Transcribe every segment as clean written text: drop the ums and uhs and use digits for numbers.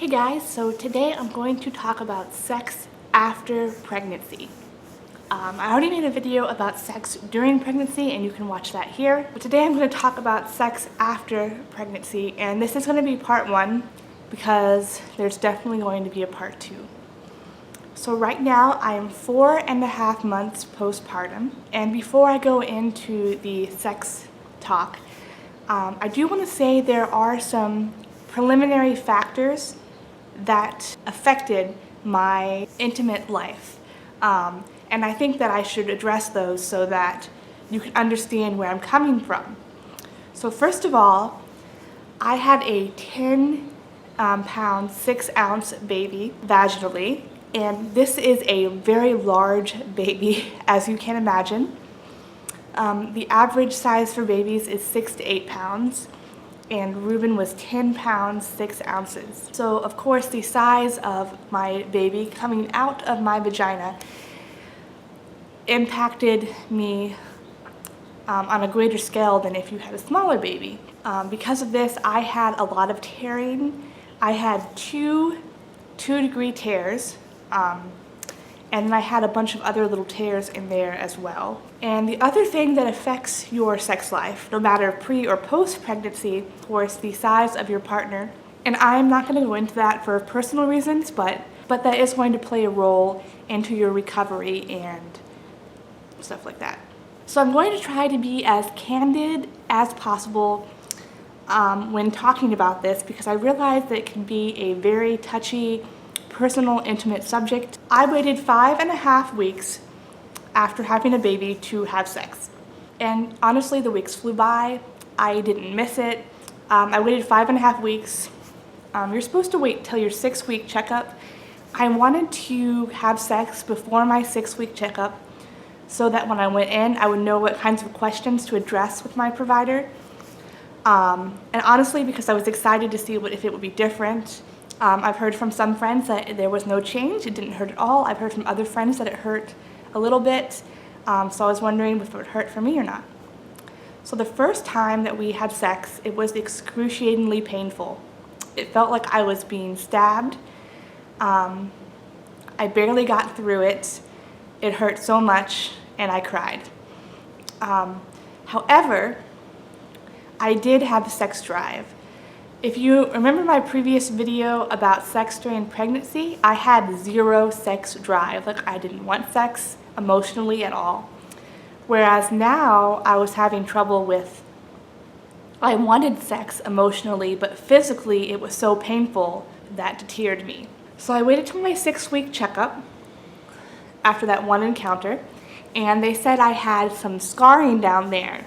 Hey guys, so today I'm going to talk about sex after pregnancy. I already made a video about sex during pregnancy and you can watch that here. But today I'm going to talk about sex after pregnancy, and this is going to be part 1 because there's definitely going to be a part 2. So right now I am 4.5 months postpartum, and before I go into the sex talk, I do want to say there are some preliminary factors that affected my intimate life. And I think that I should address those so that you can understand where I'm coming from. So first of all, I had a 10-pound, 6-ounce baby vaginally, and this is a very large baby, as you can imagine. The average size for babies is 6 to 8 pounds. And Reuben was 10 pounds, 6 ounces. So of course the size of my baby coming out of my vagina impacted me on a greater scale than if you had a smaller baby. Because of this, I had a lot of tearing. I had two 2-degree tears, and then I had a bunch of other little tears in there as well. And the other thing that affects your sex life, no matter pre or post pregnancy, of course, the size of your partner. And I'm not going to go into that for personal reasons, but that is going to play a role into your recovery and stuff like that. So I'm going to try to be as candid as possible when talking about this, because I realize that it can be a very touchy, personal, intimate subject. I waited 5.5 weeks after having a baby to have sex. And honestly, the weeks flew by. I didn't miss it. I waited 5.5 weeks. You're supposed to wait till your 6-week checkup. I wanted to have sex before my 6-week checkup so that when I went in, I would know what kinds of questions to address with my provider. And honestly, because I was excited to see if it would be different. I've heard from some friends that there was no change, it didn't hurt at all. I've heard from other friends that it hurt a little bit, so I was wondering if it would hurt for me or not. So the first time that we had sex, it was excruciatingly painful. It felt like I was being stabbed. I barely got through it. It hurt so much, and I cried. However, I did have a sex drive. If you remember my previous video about sex during pregnancy, I had 0 sex drive. Like, I didn't want sex emotionally at all. Whereas now I was having trouble with, I wanted sex emotionally, but physically it was so painful that deterred me. So I waited till my 6-week checkup after that one encounter, and they said I had some scarring down there,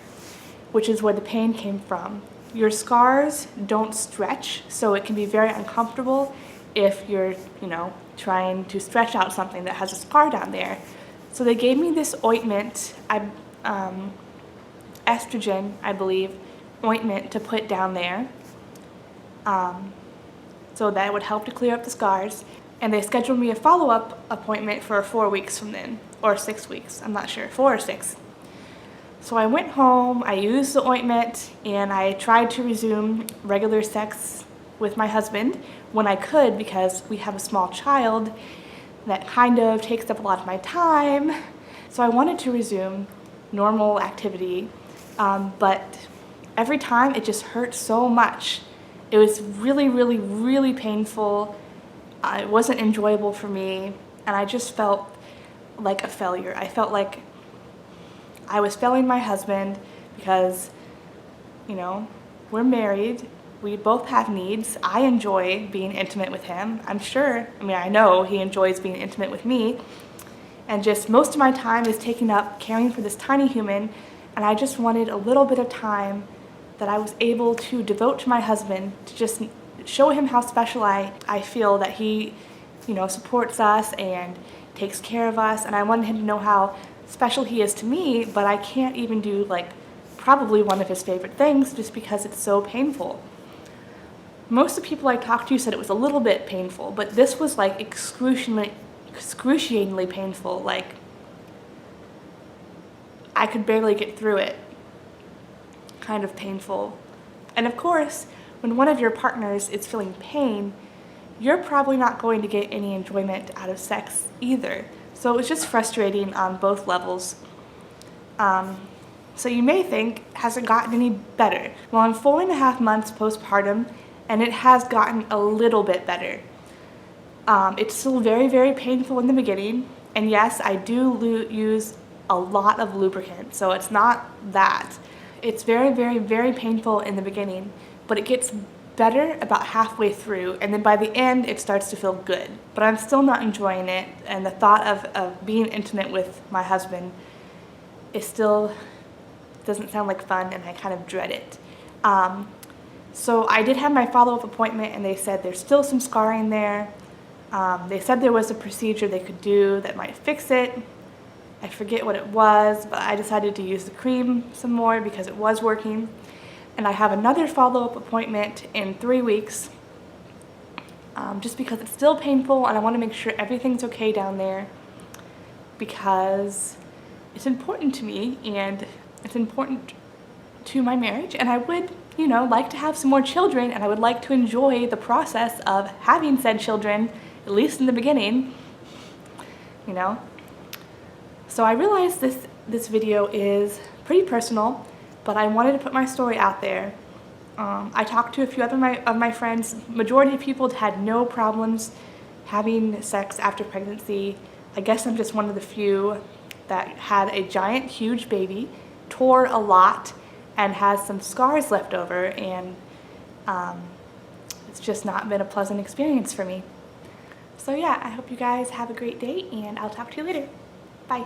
which is where the pain came from. Your scars don't stretch, so it can be very uncomfortable if you're, trying to stretch out something that has a scar down there. So they gave me this ointment, estrogen, I believe, ointment to put down there, so that it would help to clear up the scars. And they scheduled me a follow-up appointment for 4 weeks from then, or 6 weeks, I'm not sure, 4 or 6. So I went home, I used the ointment, and I tried to resume regular sex with my husband when I could, because we have a small child that kind of takes up a lot of my time. So I wanted to resume normal activity, but every time it just hurt so much. It was really, really, really painful. It wasn't enjoyable for me, and I just felt like a failure. I felt like I was failing my husband because, we're married. We both have needs. I enjoy being intimate with him. I know he enjoys being intimate with me. And just most of my time is taken up caring for this tiny human, and I just wanted a little bit of time that I was able to devote to my husband, to just show him how special I feel that he, supports us and takes care of us. And I wanted him to know how special he is to me, but I can't even do probably one of his favorite things just because it's so painful. Most of the people I talked to said it was a little bit painful, but this was excruciatingly painful. I could barely get through it. Kind of painful. And of course, when one of your partners is feeling pain, you're probably not going to get any enjoyment out of sex either. So it was just frustrating on both levels. So you may think, has it gotten any better? Well, I'm 4.5 months postpartum, and it has gotten a little bit better. It's still very, very painful in the beginning, and yes, I do use a lot of lubricant, so it's not that. It's very, very, very painful in the beginning, but it gets better about halfway through, and then by the end it starts to feel good. But I'm still not enjoying it, and the thought of being intimate with my husband is still doesn't sound like fun, and I kind of dread it. So I did have my follow-up appointment, and they said there's still some scarring there. They said there was a procedure they could do that might fix it. I forget what it was, but I decided to use the cream some more because it was working. And I have another follow-up appointment in 3 weeks, just because it's still painful, and I want to make sure everything's okay down there, because it's important to me, and it's important to my marriage, and I would, like to have some more children, and I would like to enjoy the process of having said children, at least in the beginning, So I realized this video is pretty personal, but I wanted to put my story out there. I talked to a few of my friends. Majority of people had no problems having sex after pregnancy. I guess I'm just one of the few that had a giant, huge baby, tore a lot, and has some scars left over, and it's just not been a pleasant experience for me. So yeah, I hope you guys have a great day, and I'll talk to you later. Bye.